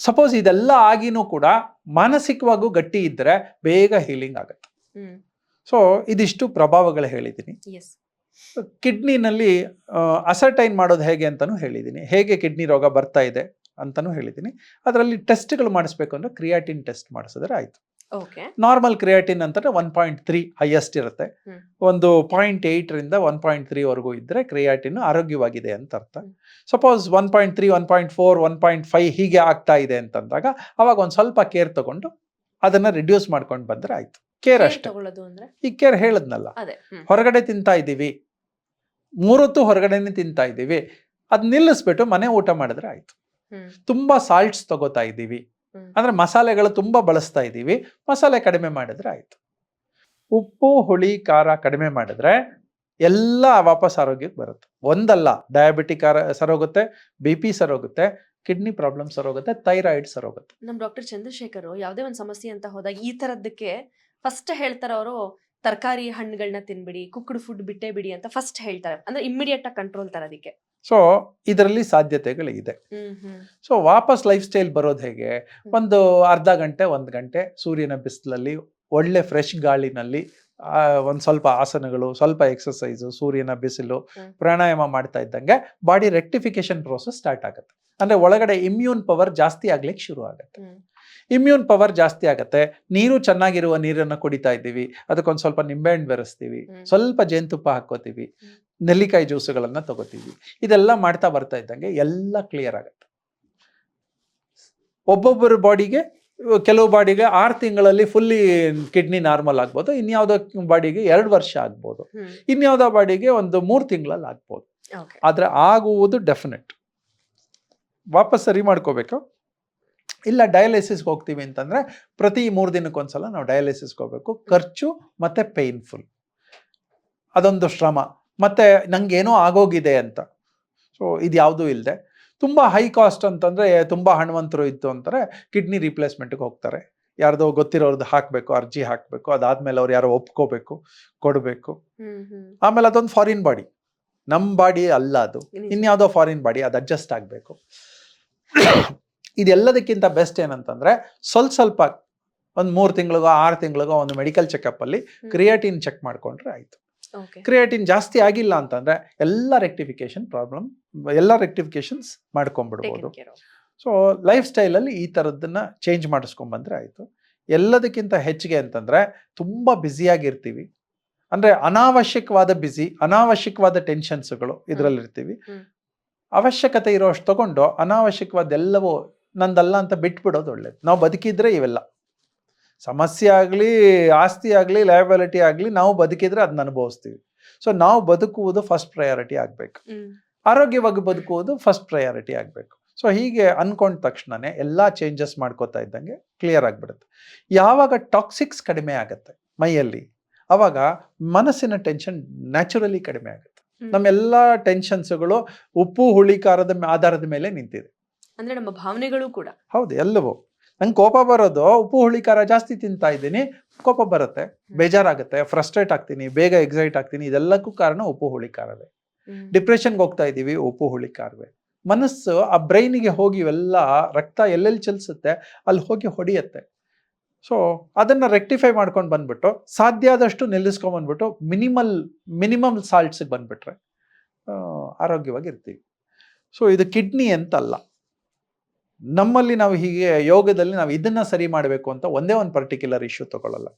ಸಪೋಸ್ ಇದೆಲ್ಲ ಆಗಿನೂ ಕೂಡ ಮಾನಸಿಕವಾಗೂ ಗಟ್ಟಿ ಇದ್ದರೆ ಬೇಗ ಹೀಲಿಂಗ್ ಆಗುತ್ತೆ. ಸೊ ಇದಿಷ್ಟು ಪ್ರಭಾವಗಳು ಹೇಳಿದ್ದೀನಿ. ಕಿಡ್ನಿನಲ್ಲಿ ಅಸರ್ಟೈನ್ ಮಾಡೋದು ಹೇಗೆ ಅಂತಲೂ ಹೇಳಿದ್ದೀನಿ, ಹೇಗೆ ಕಿಡ್ನಿ ರೋಗ ಬರ್ತಾ ಇದೆ ಅಂತಲೂ ಹೇಳಿದ್ದೀನಿ. ಅದರಲ್ಲಿ ಟೆಸ್ಟ್ಗಳು ಮಾಡಿಸ್ಬೇಕು ಅಂದರೆ ಕ್ರಿಯಾಟಿನ್ ಟೆಸ್ಟ್ ಮಾಡಿಸಿದ್ರೆ ಆಯಿತು. ನಾರ್ಮಲ್ ಕ್ರಿಯಾಟಿನ್ ಅಂತಂದ್ರೆ 1.3 ಹೈಯೆಸ್ಟ್ ಇರುತ್ತೆ. ಒಂದು 0.8 1.3 ವರೆಗೂ ಇದ್ರೆ ಕ್ರಿಯಾಟಿನ್ ಆರೋಗ್ಯವಾಗಿದೆ ಅಂತ ಅರ್ಥ. ಸಪೋಸ್ 1.3 1.4 1.5 ಹೀಗೆ ಆಗ್ತಾ ಇದೆ ಅಂತಂದಾಗ ಅವಾಗ ಒಂದು ಸ್ವಲ್ಪ ಕೇರ್ ತಗೊಂಡು ಅದನ್ನ ರಿಡ್ಯೂಸ್ ಮಾಡ್ಕೊಂಡು ಬಂದ್ರೆ ಆಯ್ತು. ಕೇರ್ ಅಷ್ಟೇ. ತಗೊಳ್ಳೋದು ಅಂದ್ರೆ ಈ ಕೇರ್ ಹೇಳದ್ನಲ್ಲ, ಅದೇ ಹೊರಗಡೆ ತಿಂತಾ ಇದ್ದೀವಿ, 3 ಹೊತ್ತು ಹೊರಗಡೆನೆ ತಿಂತಾ ಇದ್ದೀವಿ, ಅದ್ ನಿಲ್ಲಿಸ್ಬಿಟ್ಟು ಮನೆ ಊಟ ಮಾಡಿದ್ರೆ ಆಯ್ತು. ತುಂಬಾ ಸಾಲ್ಟ್ಸ್ ತಗೋತಾ ಇದ್ದೀವಿ ಅಂದ್ರೆ ಮಸಾಲೆಗಳು ತುಂಬಾ ಬಳಸ್ತಾ ಇದ್ದೀವಿ, ಮಸಾಲೆ ಕಡಿಮೆ ಮಾಡಿದ್ರೆ ಆಯ್ತು. ಉಪ್ಪು ಹುಳಿ ಖಾರ ಕಡಿಮೆ ಮಾಡಿದ್ರೆ ಎಲ್ಲ ವಾಪಸ್ ಆರೋಗ್ಯಕ್ಕೆ ಬರುತ್ತೆ. ಒಂದಲ್ಲ, ಡಯಾಬಿಟಿಕ್ ಸರೋಗುತ್ತೆ, BP ಸರೋಗುತ್ತೆ, ಕಿಡ್ನಿ ಪ್ರಾಬ್ಲಮ್ ಸರೋಗುತ್ತೆ, ಥೈರಾಯ್ಡ್ ಸರೋಗುತ್ತೆ. ನಮ್ ಡಾಕ್ಟರ್ ಚಂದ್ರಶೇಖರ್ ಯಾವುದೇ ಒಂದು ಸಮಸ್ಯೆ ಅಂತ ಹೋದಾಗ ಈ ತರದಕ್ಕೆ ಫಸ್ಟ್ ಹೇಳ್ತಾರ ಅವರು, ತರಕಾರಿ ಹಣ್ಣುಗಳನ್ನ ತಿನ್ಬಿಡಿ, ಕುಕ್ಡ್ ಫುಡ್ ಬಿಟ್ಟೇ ಬಿಡಿ ಅಂತ ಫಸ್ಟ್ ಹೇಳ್ತಾರೆ. ಅಂದ್ರೆ ಇಮ್ಮಿಡಿಯೇಟ್ ಆಗಿ ಕಂಟ್ರೋಲ್ ತರೋದಿಕ್ಕೆ. ಸೊ ಇದರಲ್ಲಿ ಸಾಧ್ಯತೆಗಳಿದೆ. ಸೊ ವಾಪಸ್ ಲೈಫ್ ಸ್ಟೈಲ್ ಬರೋದು ಹೇಗೆ? ಒಂದು ಅರ್ಧ ಗಂಟೆ 1 ಗಂಟೆ ಸೂರ್ಯನ ಬಿಸಿಲಲ್ಲಿ ಒಳ್ಳೆ ಫ್ರೆಶ್ ಗಾಳಿನಲ್ಲಿ ಒಂದು ಸ್ವಲ್ಪ ಆಸನಗಳು, ಸ್ವಲ್ಪ ಎಕ್ಸಸೈಸು, ಸೂರ್ಯನ ಬಿಸಿಲು, ಪ್ರಾಣಾಯಾಮ ಮಾಡ್ತಾ ಇದ್ದಂಗೆ ಬಾಡಿ ರೆಕ್ಟಿಫಿಕೇಶನ್ ಪ್ರೋಸೆಸ್ ಸ್ಟಾರ್ಟ್ ಆಗುತ್ತೆ. ಅಂದ್ರೆ ಒಳಗಡೆ ಇಮ್ಯೂನ್ ಪವರ್ ಜಾಸ್ತಿ ಆಗ್ಲಿಕ್ಕೆ ಶುರು ಆಗುತ್ತೆ. ಇಮ್ಯೂನ್ ಪವರ್ ಜಾಸ್ತಿ ಆಗುತ್ತೆ. ನೀರು ಚೆನ್ನಾಗಿರುವ ನೀರನ್ನು ಕುಡಿತಾ ಇದ್ದೀವಿ, ಅದಕ್ಕೊಂದು ಸ್ವಲ್ಪ ನಿಂಬೆಹಣ್ಣು ಬೆರೆಸ್ತೀವಿ, ಸ್ವಲ್ಪ ಜೇನುತುಪ್ಪ ಹಾಕೋತೀವಿ, ನೆಲ್ಲಿಕಾಯಿ ಜ್ಯೂಸುಗಳನ್ನ ತಗೋತೀವಿ. ಇದೆಲ್ಲ ಮಾಡ್ತಾ ಬರ್ತಾ ಇದ್ದಂಗೆ ಎಲ್ಲ ಕ್ಲಿಯರ್ ಆಗುತ್ತೆ. ಒಬ್ಬೊಬ್ಬರ ಬಾಡಿಗೆ, ಕೆಲವು ಬಾಡಿಗೆ 6 ತಿಂಗಳಲ್ಲಿ ಫುಲ್ಲಿ ಕಿಡ್ನಿ ನಾರ್ಮಲ್ ಆಗ್ಬೋದು, ಇನ್ಯಾವುದೋ ಬಾಡಿಗೆ 2 ವರ್ಷ ಆಗ್ಬೋದು, ಇನ್ಯಾವುದೋ ಬಾಡಿಗೆ ಒಂದು 3 ತಿಂಗಳಲ್ಲಿ ಆಗ್ಬೋದು. ಆದ್ರೆ ಆಗುವುದು ಡೆಫಿನೆಟ್. ವಾಪಸ್ ಸರಿ ಮಾಡ್ಕೋಬೇಕು. ಇಲ್ಲ ಡಯಾಲಿಸಿಸ್ಗೆ ಹೋಗ್ತೀವಿ ಅಂತಂದ್ರೆ ಪ್ರತಿ 3 ದಿನಕ್ಕೊಂದ್ಸಲ ನಾವು ಡಯಾಲಿಸಿಸ್ಗೆ ಹೋಗ್ಬೇಕು. ಖರ್ಚು ಮತ್ತೆ ಪೇನ್ಫುಲ್, ಅದೊಂದು ಶ್ರಮ, ಮತ್ತೆ ನಂಗೇನೋ ಆಗೋಗಿದೆ ಅಂತ. ಸೊ ಇದು ಯಾವುದೂ ಇಲ್ಲದೆ ತುಂಬ ಹೈ ಕಾಸ್ಟ್ ಅಂತಂದರೆ, ತುಂಬ ಹಣವಂತರು ಇತ್ತು ಅಂತಾರೆ, ಕಿಡ್ನಿ ರಿಪ್ಲೇಸ್ಮೆಂಟ್ಗೆ ಹೋಗ್ತಾರೆ. ಯಾರ್ದೋ ಗೊತ್ತಿರೋರ್ದು ಹಾಕಬೇಕು, ಅರ್ಜಿ ಹಾಕಬೇಕು, ಅದಾದ್ಮೇಲೆ ಅವ್ರು ಯಾರೋ ಒಪ್ಕೋಬೇಕು, ಕೊಡಬೇಕು. ಆಮೇಲೆ ಅದೊಂದು ಫಾರಿನ್ ಬಾಡಿ, ನಮ್ಮ ಬಾಡಿ ಅಲ್ಲ ಅದು, ಇನ್ಯಾವುದೋ ಫಾರಿನ್ ಬಾಡಿ, ಅದು ಅಡ್ಜಸ್ಟ್ ಆಗಬೇಕು. ಇದೆಲ್ಲದಕ್ಕಿಂತ ಬೆಸ್ಟ್ ಏನಂತಂದರೆ ಸ್ವಲ್ಪ ಒಂದು 3 ತಿಂಗಳಿಗೋ 6 ತಿಂಗಳಿಗೋ ಒಂದು ಮೆಡಿಕಲ್ ಚೆಕಪ್ಪಲ್ಲಿ ಕ್ರಿಯಾಟಿನ್ ಚೆಕ್ ಮಾಡಿಕೊಂಡ್ರೆ ಆಯಿತು. ಕ್ರಿಯಾಟಿನ್ ಜಾಸ್ತಿ ಆಗಿಲ್ಲ ಅಂತಂದ್ರೆ ಎಲ್ಲ ರೆಕ್ಟಿಫಿಕೇಶನ್ಸ್ ಮಾಡ್ಕೊಂಡ್ಬಿಡ್ಬೋದು. ಸೊ ಲೈಫ್ ಸ್ಟೈಲಲ್ಲಿ ಈ ಥರದ್ದನ್ನ ಚೇಂಜ್ ಮಾಡಿಸ್ಕೊಂಡ್ಬಂದ್ರೆ ಆಯಿತು. ಎಲ್ಲದಕ್ಕಿಂತ ಹೆಚ್ಚಿಗೆ ಅಂತಂದ್ರೆ ತುಂಬ ಬ್ಯುಸಿಯಾಗಿರ್ತೀವಿ, ಅಂದ್ರೆ ಅನಾವಶ್ಯಕವಾದ ಅನಾವಶ್ಯಕವಾದ ಟೆನ್ಷನ್ಸ್ಗಳು ಇದರಲ್ಲಿರ್ತೀವಿ. ಅವಶ್ಯಕತೆ ಇರೋಷ್ಟು ತಗೊಂಡು ಅನಾವಶ್ಯಕವಾದ ಎಲ್ಲವೂ ನಂದಲ್ಲ ಅಂತ ಬಿಟ್ಬಿಡೋದು ಒಳ್ಳೇದು. ನಾವು ಬದುಕಿದ್ರೆ ಇವೆಲ್ಲ ಸಮಸ್ಯೆ ಆಗಲಿ, ಆಸ್ತಿ ಆಗಲಿ, ಲಯಬಿಲಿಟಿ ಆಗಲಿ, ನಾವು ಬದುಕಿದ್ರೆ ಅದನ್ನ ಅನುಭವಿಸ್ತೀವಿ. ಸೊ ನಾವು ಬದುಕುವುದು ಫಸ್ಟ್ ಪ್ರಯಾರಿಟಿ ಆಗಬೇಕು, ಆರೋಗ್ಯವಾಗಿ ಬದುಕುವುದು ಫಸ್ಟ್ ಪ್ರಯಾರಿಟಿ ಆಗಬೇಕು. ಸೊ ಹೀಗೆ ಅನ್ಕೊಂಡ ತಕ್ಷಣನೇ ಎಲ್ಲ ಚೇಂಜಸ್ ಮಾಡ್ಕೋತಾ ಇದ್ದಂಗೆ ಕ್ಲಿಯರ್ ಆಗಿಬಿಡುತ್ತೆ. ಯಾವಾಗ ಟಾಕ್ಸಿಕ್ಸ್ ಕಡಿಮೆ ಆಗುತ್ತೆ ಮೈಯಲ್ಲಿ, ಅವಾಗ ಮನಸ್ಸಿನ ಟೆನ್ಷನ್ ನ್ಯಾಚುರಲಿ ಕಡಿಮೆ ಆಗುತ್ತೆ. ನಮ್ಮೆಲ್ಲ ಟೆನ್ಷನ್ಸ್ಗಳು ಉಪ್ಪು ಹುಳಿ ಖಾರದ ಆಧಾರದ ಮೇಲೆ ನಿಂತಿದೆ. ಅಂದ್ರೆ ನಮ್ಮ ಭಾವನೆಗಳು ಕೂಡ ಹೌದು, ಎಲ್ಲವೂ. ನಂಗೆ ಕೋಪ ಬರೋದು ಉಪ್ಪು ಹುಳಿ ಖಾರ ಜಾಸ್ತಿ ತಿಂತಾ ಇದ್ದೀನಿ, ಕೋಪ ಬರುತ್ತೆ, ಬೇಜಾರಾಗುತ್ತೆ, ಫ್ರಸ್ಟ್ರೇಟ್ ಆಗ್ತೀನಿ, ಬೇಗ ಎಕ್ಸೈಟ್ ಆಗ್ತೀನಿ. ಇದೆಲ್ಲಕ್ಕೂ ಕಾರಣ ಉಪ್ಪು ಹುಳಿ ಖಾರವೇ. ಡಿಪ್ರೆಷನ್ಗೆ ಹೋಗ್ತಾ ಇದ್ದೀವಿ, ಉಪ್ಪು ಹುಳಿ ಖಾರವೇ. ಮನಸ್ಸು ಆ ಬ್ರೈನಿಗೆ ಹೋಗಿ ಇವೆಲ್ಲ ರಕ್ತ ಎಲ್ಲೆಲ್ಲಿ ಚಲಿಸುತ್ತೆ ಅಲ್ಲಿ ಹೋಗಿ ಹೊಡೆಯುತ್ತೆ. ಸೊ ಅದನ್ನು ರೆಕ್ಟಿಫೈ ಮಾಡ್ಕೊಂಡು ಬಂದ್ಬಿಟ್ಟು ಸಾಧ್ಯ ಆದಷ್ಟು ನಿಲ್ಲಿಸ್ಕೊಂಡ್ಬಂದ್ಬಿಟ್ಟು ಮಿನಿಮಮ್ ಸಾಲ್ಟ್ಸಿಗೆ ಬಂದ್ಬಿಟ್ರೆ ಆರೋಗ್ಯವಾಗಿರ್ತೀವಿ. ಸೊ ಇದು ಕಿಡ್ನಿ ಅಂತಲ್ಲ. ನಮ್ಮಲ್ಲಿ ನಾವು ಹೀಗೆ ಯೋಗದಲ್ಲಿ ನಾವು ಇದನ್ನ ಸರಿ ಮಾಡಬೇಕು ಅಂತ ಒಂದೇ ಒಂದು ಪರ್ಟಿಕ್ಯುಲರ್ ಇಶ್ಯೂ ತಗೊಳ್ಳಲ್ಲ,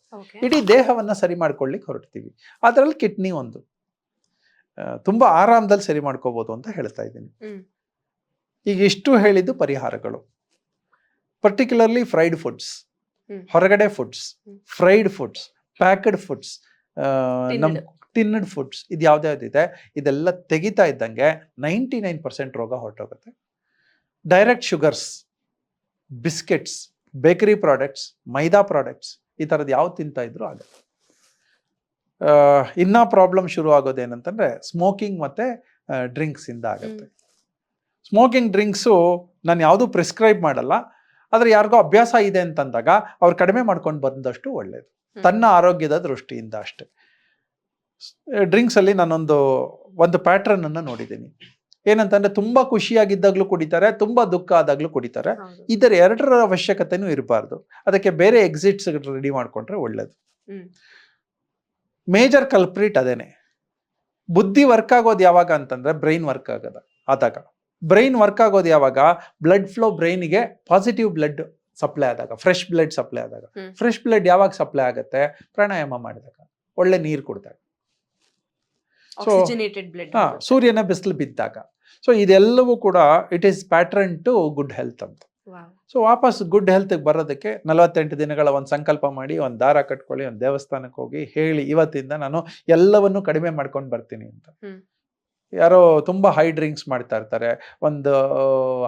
ಇಡೀ ದೇಹವನ್ನ ಸರಿ ಮಾಡ್ಕೊಳ್ಳಿಕ್ಕೆ ಹೊರಡ್ತೀವಿ. ಅದರಲ್ಲಿ ಕಿಡ್ನಿ ಒಂದು ತುಂಬಾ ಆರಾಮದಲ್ಲಿ ಸರಿ ಮಾಡ್ಕೋಬಹುದು ಅಂತ ಹೇಳ್ತಾ ಇದ್ದೀನಿ. ಈಗ ಇಷ್ಟು ಹೇಳಿದ್ದು ಪರಿಹಾರಗಳು. ಪರ್ಟಿಕ್ಯುಲರ್ಲಿ ಫ್ರೈಡ್ ಫುಡ್ಸ್, ಹೊರಗಡೆ foods, fried foods, packed foods, ನಮ್ ಟಿನ್ನಡ್ ಫುಡ್ಸ್, ಇದು ಯಾವ್ದಾವ್ದಿದೆ ಇದೆಲ್ಲ ತೆಗಿತಾ ಇದ್ದಂಗೆ 99% ರೋಗ ಹೊರಟೋಗುತ್ತೆ. Direct sugars, biscuits, bakery products, maida products, ಈ ಥರದ್ದು ಯಾವ್ದು ತಿಂತಾ ಇದ್ರು ಆಗುತ್ತೆ. ಇನ್ನ ಪ್ರಾಬ್ಲಮ್ ಶುರು ಆಗೋದೇನಂತಂದ್ರೆ ಸ್ಮೋಕಿಂಗ್ ಮತ್ತೆ ಡ್ರಿಂಕ್ಸ್ ಇಂದ ಆಗುತ್ತೆ. ಸ್ಮೋಕಿಂಗ್ ಡ್ರಿಂಕ್ಸು ನಾನು ಯಾವುದೂ ಪ್ರಿಸ್ಕ್ರೈಬ್ ಮಾಡಲ್ಲ, ಆದರೆ ಯಾರಿಗೋ ಅಭ್ಯಾಸ ಇದೆ ಅಂತಂದಾಗ ಅವ್ರು ಕಡಿಮೆ ಮಾಡ್ಕೊಂಡು ಬಂದಷ್ಟು ಒಳ್ಳೇದು, ತನ್ನ ಆರೋಗ್ಯದ ದೃಷ್ಟಿಯಿಂದ ಅಷ್ಟೇ. ಡ್ರಿಂಕ್ಸಲ್ಲಿ ನಾನೊಂದು ಪ್ಯಾಟ್ರನ್ ಅನ್ನು ನೋಡಿದ್ದೀನಿ. ಏನಂತಂದ್ರೆ ತುಂಬಾ ಖುಷಿಯಾಗಿದ್ದಾಗ್ಲೂ ಕುಡಿತಾರೆ, ತುಂಬಾ ದುಃಖ ಆದಾಗ್ಲೂ ಕುಡಿತಾರೆ. ಇದರ ಎರಡರ ಅವಶ್ಯಕತೆನೂ ಇರಬಾರ್ದು. ಅದಕ್ಕೆ ಬೇರೆ ಎಕ್ಸಿಟ್ಸ್ ರೆಡಿ ಮಾಡ್ಕೊಂಡ್ರೆ ಒಳ್ಳೇದು. ಮೇಜರ್ ಕಲ್ಪ್ರಿಟ್ ಅದೇನೆ. ಬುದ್ಧಿ ವರ್ಕ್ ಆಗೋದು ಯಾವಾಗ ಅಂತಂದ್ರೆ ಬ್ರೈನ್ ವರ್ಕ್ ಆದಾಗ. ಬ್ರೈನ್ ವರ್ಕ್ ಆಗೋದು ಯಾವಾಗ? ಬ್ಲಡ್ ಫ್ಲೋ ಬ್ರೈನ್ಗೆ ಪಾಸಿಟಿವ್ ಬ್ಲಡ್ ಸಪ್ಲೈ ಆದಾಗ, ಫ್ರೆಶ್ ಬ್ಲಡ್ ಸಪ್ಲೈ ಆದಾಗ. ಫ್ರೆಶ್ ಬ್ಲಡ್ ಯಾವಾಗ ಸಪ್ಲೈ ಆಗುತ್ತೆ? ಪ್ರಾಣಾಯಾಮ ಮಾಡಿದಾಗ, ಒಳ್ಳೆ ನೀರು ಕುಡಿದಾಗ, ಸೂರ್ಯನ ಬಿಸಿಲು ಬಿದ್ದಾಗ. ಸೊ ಇದೆಲ್ಲವೂ ಕೂಡ it is pattern to good health ಅಂತ. ವಾವ್. ಸೊ ವಾಪಸ್ ಗುಡ್ ಹೆಲ್ತ್ಗೆ ಬರೋದಕ್ಕೆ 48 ದಿನಗಳ ಒಂದು ಸಂಕಲ್ಪ ಮಾಡಿ, ಒಂದು ದಾರ ಕಟ್ಕೊಳ್ಳಿ, ಒಂದು ದೇವಸ್ಥಾನಕ್ಕೆ ಹೋಗಿ ಹೇಳಿ, ಇವತ್ತಿಂದ ನಾನು ಎಲ್ಲವನ್ನು ಕಡಿಮೆ ಮಾಡ್ಕೊಂಡು ಬರ್ತೀನಿ ಅಂತ. ಯಾರೋ ತುಂಬ ಹೈ ಡ್ರಿಂಕ್ಸ್ ಮಾಡ್ತಾ ಇರ್ತಾರೆ, ಒಂದು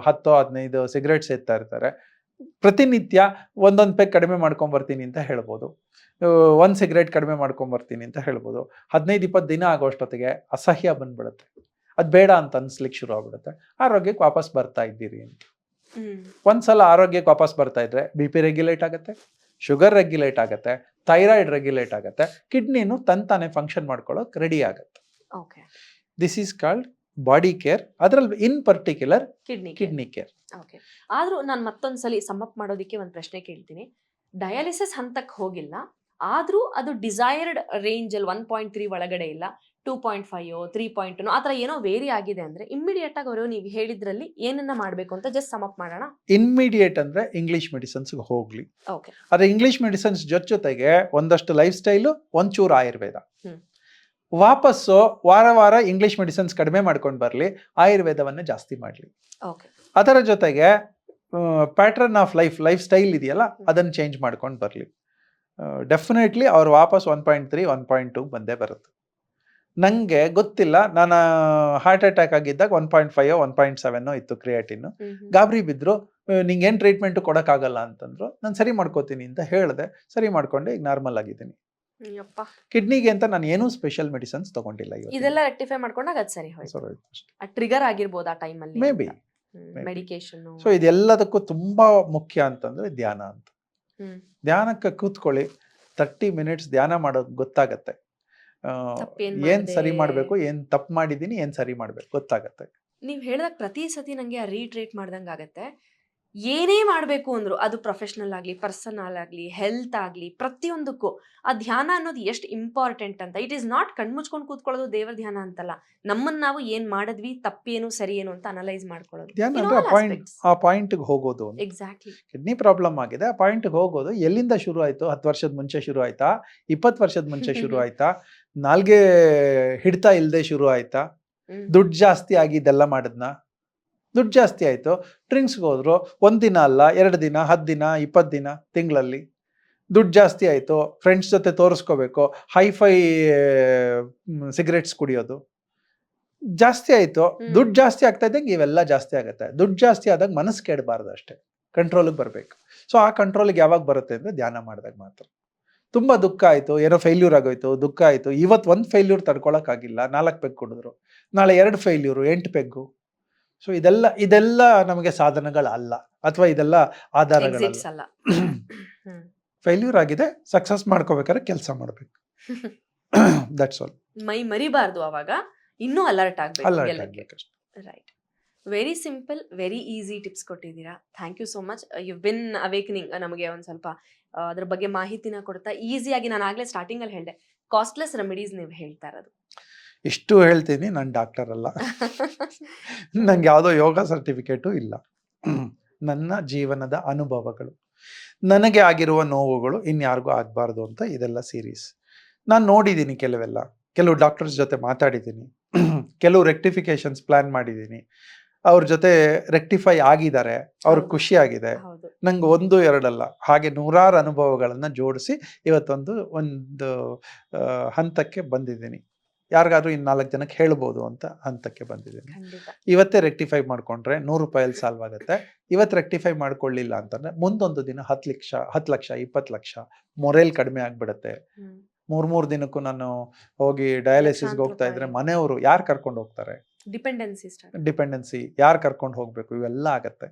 10-15 ಸಿಗರೇಟ್ ಸೇದ್ತಾ ಇರ್ತಾರೆ, ಪ್ರತಿನಿತ್ಯ ಒಂದೊಂದು ಪೆಗ್ ಕಡಿಮೆ ಮಾಡ್ಕೊಂಬರ್ತೀನಿ ಅಂತ ಹೇಳ್ಬೋದು, 1 ಸಿಗರೇಟ್ ಕಡಿಮೆ ಮಾಡ್ಕೊಂಬರ್ತೀನಿ ಅಂತ ಹೇಳ್ಬೋದು. 15-20 ದಿನ ಆಗೋಷ್ಟೊತ್ತಿಗೆ ಅಸಹ್ಯ ಬಂದ್ಬಿಡುತ್ತೆ, ಅದು ಬೇಡ ಅಂತ ಅನ್ಸ್ಲಿಕ್ಕೆ ಶುರು ಆಗ್ಬಿಡುತ್ತೆ, ಆರೋಗ್ಯಕ್ಕೆ ವಾಪಸ್ ಬರ್ತಾ ಇದ್ದೀರಿ ಅಂತ. ಒಂದ್ಸಲ ಆರೋಗ್ಯಕ್ಕೆ ವಾಪಸ್ ಬರ್ತಾ ಇದ್ರೆ ಬಿ ಪಿ ರೆಗ್ಯುಲೇಟ್ ಆಗುತ್ತೆ, ಶುಗರ್ ರೆಗ್ಯುಲೇಟ್ ಆಗುತ್ತೆ, ಥೈರಾಯ್ಡ್ ರೆಗ್ಯುಲೇಟ್ ಆಗುತ್ತೆ, ಕಿಡ್ನಿನೂ ತಾನೇ ಫಂಕ್ಷನ್ ಮಾಡ್ಕೊಳ್ಳೋಕೆ ರೆಡಿ ಆಗುತ್ತೆ. This is called body care, ಅದರಲ್ಲಿ in particular kidney care. Okay. ಆದ್ರೂ ನಾನು ಮತ್ತೊಂದ್ಸಲಿ ಸಮ್ಮಪ್ ಮಾಡೋದಕ್ಕೆ ಒಂದು ಪ್ರಶ್ನೆ ಕೇಳ್ತೀನಿ. ಡಯಾಲಿಸಿಸ್ ಹಂತಕ್ಕೆ ಹೋಗಿಲ್ಲ, ಆದ್ರೂ ಅದು ಡಿಸೈರ್ಡ್ ರೇಂಜ್ ಅಲ್ಲಿ 1.3 ಒಳಗಡೆ ಇಲ್ಲ, 2.5 3 ಆ ಥರ ಏನೋ ವೇರಿ ಆಗಿದೆ ಅಂದ್ರೆ ಇಮ್ಮಿಡಿಯೇಟ್ ಆಗಿ ಅವರು ನೀವು ಹೇಳಿದ್ರಲ್ಲಿ ಏನನ್ನ ಮಾಡಬೇಕು ಅಂತ ಜಸ್ಟ್ ಸಮ್ಮಪ್ ಮಾಡೋಣ. ಇಮ್ಮಿಡಿಯೇಟ್ ಅಂದ್ರೆ ಇಂಗ್ಲಿಷ್ ಮೆಡಿಸಿನ್ಸ್ ಹೋಗ್ಲಿ. ಓಕೆ. ಆದ್ರೆ ಇಂಗ್ಲಿಷ್ ಮೆಡಿಸಿನ್ಸ್ ಜೊತೆಗೆ ಒಂದಷ್ಟು ಲೈಫ್ ಸ್ಟೈಲು, ಒಂಚೂರು ಆಯುರ್ವೇದ. ವಾಪಸ್ಸು ವಾರ ಇಂಗ್ಲಿಷ್ ಮೆಡಿಸಿನ್ಸ್ ಕಡಿಮೆ ಮಾಡ್ಕೊಂಡು ಬರಲಿ, ಆಯುರ್ವೇದವನ್ನ ಜಾಸ್ತಿ ಮಾಡಲಿ. ಓಕೆ. ಅದರ ಜೊತೆಗೆ ಪ್ಯಾಟ್ರನ್ ಆಫ್ ಲೈಫ್ ಸ್ಟೈಲ್ ಇದೆಯಲ್ಲ, ಅದನ್ನು ಚೇಂಜ್ ಮಾಡ್ಕೊಂಡು ಬರಲಿ. ಡೆಫಿನೆಟ್ಲಿ ಅವ್ರು ವಾಪಸ್ 1.3 1.2 ಬಂದೇ ಬರುತ್ತೆ. ನನಗೆ ಗೊತ್ತಿಲ್ಲ, ನಾನು ಹಾರ್ಟ್ ಅಟ್ಯಾಕ್ ಆಗಿದ್ದಾಗ 1.5 1.7 ಇತ್ತು ಕ್ರಿಯಾಟಿನ್. ಗಾಬರಿ ಬಿದ್ರು, ನಿಂಗೇನು ಟ್ರೀಟ್ಮೆಂಟ್ ಕೊಡೋಕ್ಕಾಗಲ್ಲ ಅಂತಂದ್ರು. ನಾನು ಸರಿ ಮಾಡ್ಕೋತೀನಿ ಅಂತ ಹೇಳಿದೆ, ಸರಿ ಮಾಡ್ಕೊಂಡೆ, ಈಗ ನಾರ್ಮಲ್ ಆಗಿದ್ದೀನಿ. ಕಿಡ್ನಿಗೆ ಅಂತ ನಾನು ಏನೂ ಸ್ಪೆಷಲ್ ಮೆಡಿಸಿನ್ಸ್ ತಗೊಂಡಿಲ್ಲ. ಇದೆಲ್ಲ ರೆಕ್ಟಿಫೈ ಮಾಡ್ಕೊಂಡಾಗ ಅದು ಸರಿ ಹೋಯ್ತು. ಟ್ರಿಗರ್ ಆಗಿರ್ಬೋದು ಆ ಟೈಮಲ್ಲಿ, ಮೇ ಬಿ ಮೆಡಿಕೇಶನ್. ಸೊ ಇದೆಲ್ಲದಕ್ಕೂ ತುಂಬಾ ಮುಖ್ಯ ಅಂತಂದ್ರೆ ಧ್ಯಾನ ಅಂತ. ಧ್ಯಾನಕ್ಕೆ ಕೂತ್ಕೊಳ್ಳಿ, 30 ಮಿನಿಟ್ಸ್ ಧ್ಯಾನ ಮಾಡೋದು ಗೊತ್ತಾಗತ್ತೆ. ಏನ್ ಸರಿ ಮಾಡ್ಬೇಕು, ಏನ್ ತಪ್ಪು ಮಾಡಿದೀನಿ, ಏನ್ ಸರಿ ಮಾಡ್ಬೇಕು ಗೊತ್ತಾಗತ್ತೆ. ನೀವ್ ಹೇಳಿದಾಗ ಪ್ರತಿ ಸತಿ ನಂಗೆ ರೀಟ್ರೇಟ್ ಮಾಡ್ದಂಗ ಆಗತ್ತೆ. ಏನೇ ಮಾಡಬೇಕು ಅಂದ್ರು, ಅದು ಪ್ರೊಫೆಷನಲ್ ಆಗ್ಲಿ, ಪರ್ಸನಲ್ ಆಗ್ಲಿ, ಹೆಲ್ತ್ ಆಗ್ಲಿ, ಪ್ರತಿಯೊಂದಕ್ಕೂ ಆ ಧ್ಯಾನ ಅನ್ನೋದು ಎಷ್ಟು ಇಂಪಾರ್ಟೆಂಟ್ ಅಂತ. ಇಟ್ ಈಸ್ ನಾಟ್ ಕಣ್ಮುಚ್ಕೊಂಡು ಕೂತ್ಕೊಳ್ಳೋದು ದೇವರ ಧ್ಯಾನ ಅಂತಲ್ಲ, ನಮ್ಮನ್ನ ನಾವು ಏನ್ ಮಾಡಿದ್ವಿ, ತಪ್ಪೇನು ಸರಿ ಏನು ಅಂತ ಅನಲೈಸ್ ಮಾಡ್ಕೊಳ್ಳೋದು. ಧ್ಯಾನ ಅಂದ್ರೆ ಆ ಪಾಯಿಂಟ್ಗೆ ಹೋಗೋದು. ಎಕ್ಸಾಕ್ಟ್ಲಿ. ಕಿಡ್ನಿ ಪ್ರಾಬ್ಲಮ್ ಆಗಿದೆ, ಆ ಪಾಯಿಂಟ್ಗೆ ಹೋಗೋದು. ಎಲ್ಲಿಂದ ಶುರು ಆಯ್ತು? 10 ವರ್ಷದ ಮುಂಚೆ ಶುರು ಆಯ್ತಾ? 20 ವರ್ಷದ ಮುಂಚೆ ಶುರು ಆಯ್ತಾ? ನಾಲ್ಗೆ ಹಿಡ್ತಾ ಇಲ್ದೆ ಶುರು ಆಯ್ತಾ? ದುಡ್ಡು ಜಾಸ್ತಿ ಆಗಿ ಇದೆಲ್ಲ ಮಾಡಿದ್ನ? ದುಡ್ಡು ಜಾಸ್ತಿ ಆಯಿತು, ಡ್ರಿಂಕ್ಸ್ಗೆ ಹೋದ್ರು, 1 ದಿನ ಅಲ್ಲ, 2 ದಿನ, 10 ದಿನ, 20 ದಿನ, ತಿಂಗಳಲ್ಲಿ. ದುಡ್ಡು ಜಾಸ್ತಿ ಆಯಿತು, ಫ್ರೆಂಡ್ಸ್ ಜೊತೆ ತೋರಿಸ್ಕೋಬೇಕು, ಹೈಫೈ ಸಿಗರೇಟ್ಸ್ ಕುಡಿಯೋದು ಜಾಸ್ತಿ ಆಯಿತು. ದುಡ್ಡು ಜಾಸ್ತಿ ಆಗ್ತಾ ಇದ್ದಂಗೆ ಇವೆಲ್ಲ ಜಾಸ್ತಿ ಆಗುತ್ತೆ. ದುಡ್ಡು ಜಾಸ್ತಿ ಆದಾಗ ಮನಸ್ಸು ಕೆಡಬಾರ್ದು ಅಷ್ಟೇ, ಕಂಟ್ರೋಲಿಗೆ ಬರಬೇಕು. ಸೊ ಆ ಕಂಟ್ರೋಲಿಗೆ ಯಾವಾಗ ಬರುತ್ತೆ ಅಂದರೆ ಧ್ಯಾನ ಮಾಡಿದಾಗ ಮಾತ್ರ. ತುಂಬ ದುಃಖ ಆಯಿತು, ಏನೋ ಫೇಲ್ಯೂರ್ ಆಗೋಯ್ತು, ದುಃಖ ಆಯಿತು, ಇವತ್ತು 1 ಫೇಲ್ಯೂರ್ ತಡ್ಕೊಳಕ್ಕಾಗಿಲ್ಲ, 4 ಪೆಗ್ ಕುಡಿದ್ರು, ನಾಳೆ 2 ಫೇಲ್ಯೂರು, 8 ಪೆಗ್ಗು. ಸೊ ಇದೆಲ್ಲ ನಮಗೆ ಸಾಧನಗಳಲ್ಲ, ಅಥವಾ ಇದೆಲ್ಲ ಆಧಾರಗಳಲ್ಲ. ಫೇಲ್ಯೂರ್ ಆಗಿದೆ, ಸಕ್ಸಸ್ ಮಾಡ್ಕೋಬೇಕಾದ್ರೆ ಕೆಲಸ ಮಾಡಬೇಕು. That's all. ಮೈ ಮರಿಬಾರ್ದು, ಅವಾಗ ಇನ್ನೂ ಅಲರ್ಟ್ ಆಗಬೇಕು. Right. Very simple, very easy tips ಕೊಟ್ಟಿದ್ದೀರಾ. Thank you so much. You been awakening. ನಮಗೆ ಒಂದು ಸ್ವಲ್ಪ ಅದ್ರ ಬಗ್ಗೆ ಮಾಹಿತಿನ ಕೊಡ್ತಾ ಈಸಿಯಾಗಿ, ನಾನು ಆಗಲೇ ಸ್ಟಾರ್ಟಿಂಗಲ್ಲಿ ಹೇಳಿದೆ, ಕಾಸ್ಟ್ಲೆಸ್ ರೆಮಿಡೀಸ್ ನೀವು ಹೇಳ್ತಾ ಇರೋದು. ಇಷ್ಟು ಹೇಳ್ತೀನಿ, ನಾನು ಡಾಕ್ಟರ್ ಅಲ್ಲ, ನಂಗೆ ಯಾವುದೋ ಯೋಗ ಸರ್ಟಿಫಿಕೇಟು ಇಲ್ಲ. ನನ್ನ ಜೀವನದ ಅನುಭವಗಳು, ನನಗೆ ಆಗಿರುವ ನೋವುಗಳು ಇನ್ಯಾರಿಗೂ ಆಗಬಾರ್ದು ಅಂತ ಇದೆಲ್ಲ ಸೀರೀಸ್. ನಾನು ನೋಡಿದ್ದೀನಿ, ಕೆಲವು ಡಾಕ್ಟರ್ಸ್ ಜೊತೆ ಮಾತಾಡಿದ್ದೀನಿ, ಕೆಲವು ರೆಕ್ಟಿಫಿಕೇಶನ್ಸ್ ಪ್ಲಾನ್ ಮಾಡಿದ್ದೀನಿ, ಅವ್ರ ಜೊತೆ ರೆಕ್ಟಿಫೈ ಆಗಿದ್ದಾರೆ, ಅವ್ರಿಗೆ ಖುಷಿ ಆಗಿದೆ. ನಂಗೆ 1 2 ಅಲ್ಲ, ಹಾಗೆ ನೂರಾರು ಅನುಭವಗಳನ್ನು ಜೋಡಿಸಿ ಇವತ್ತೊಂದು ಹಂತಕ್ಕೆ ಬಂದಿದ್ದೀನಿ. ಯಾರಿಗಾದ್ರೂ 4 ಜನಕ್ಕೆ ಹೇಳ್ಬೋದು ಅಂತ ಹಂತಕ್ಕೆ ಬಂದಿದ್ದೀನಿ. ಇವತ್ತೇ ರೆಕ್ಟಿಫೈ ಮಾಡ್ಕೊಂಡ್ರೆ 100 ರೂಪಾಯಲ್ಲಿ ಸಾಲ್ವ್ ಆಗುತ್ತೆ. ಇವತ್ತು ರೆಕ್ಟಿಫೈ ಮಾಡ್ಕೊಳ್ಳಿಲ್ಲ ಅಂತಂದ್ರೆ ಮುಂದೊಂದು ದಿನ 10 ಲಕ್ಷ 20 ಲಕ್ಷ ಮೊರೇಲ್ ಕಡಿಮೆ ಆಗ್ಬಿಡುತ್ತೆ. 3 ದಿನಕ್ಕೂ ನಾನು ಹೋಗಿ ಡಯಾಲಿಸಿಸ್ಗೆ ಹೋಗ್ತಾ ಇದ್ರೆ ಮನೆಯವರು ಯಾರು ಕರ್ಕೊಂಡು ಹೋಗ್ತಾರೆ? ಡಿಪೆಂಡೆನ್ಸಿ ಯಾರು ಕರ್ಕೊಂಡು ಹೋಗ್ಬೇಕು? ಇವೆಲ್ಲ ಆಗತ್ತೆ.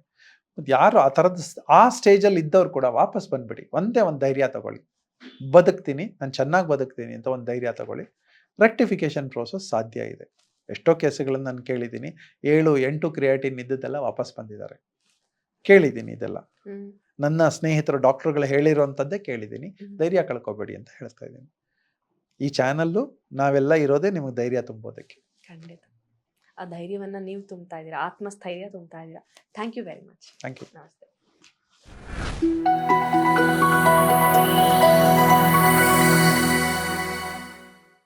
ಯಾರು ಆ ಥರದ ಆ ಸ್ಟೇಜಲ್ಲಿ ಇದ್ದವ್ರು ಕೂಡ ವಾಪಸ್ ಬಂದ್ಬಿಡಿ. ಒಂದೇ ಒಂದು ಧೈರ್ಯ ತಗೊಳ್ಳಿ, ಬದುಕ್ತೀನಿ, ನಾನು ಚೆನ್ನಾಗಿ ಬದುಕ್ತೀನಿ ಅಂತ ಒಂದು ಧೈರ್ಯ ತಗೊಳ್ಳಿ. ರೆಕ್ಟಿಫಿಕೇಶನ್ ಪ್ರೋಸೆಸ್ ಸಾಧ್ಯ ಇದೆ. ಎಷ್ಟೋ ಕೇಸುಗಳನ್ನು ನಾನು ಕೇಳಿದ್ದೀನಿ, 7-8 ಕ್ರಿಯಾಟಿನ್ ಇದ್ದದ್ದೆಲ್ಲ ವಾಪಸ್ ಬಂದಿದ್ದಾರೆ. ಕೇಳಿದ್ದೀನಿ ಇದೆಲ್ಲ, ನನ್ನ ಸ್ನೇಹಿತರು ಡಾಕ್ಟರ್ಗಳು ಹೇಳಿರೋಂಥದ್ದೇ ಕೇಳಿದ್ದೀನಿ. ಧೈರ್ಯ ಕಳ್ಕೊಬೇಡಿ ಅಂತ ಹೇಳ್ತಾ ಇದ್ದೀನಿ. ಈ ಚಾನಲ್ಲು ನಾವೆಲ್ಲ ಇರೋದೇ ನಿಮಗೆ ಧೈರ್ಯ ತುಂಬೋದಕ್ಕೆ. ಖಂಡಿತ ಆ ಧೈರ್ಯವನ್ನ ನೀವು ತುಂಬ್ತಾ ಇದ್ದೀರಾ, ಆತ್ಮಸ್ಥೈರ್ಯ ತುಂಬ್ತಾ ಇದ್ದೀರಾ. Thank you very much. Thank you. ನಮಸ್ತೆ.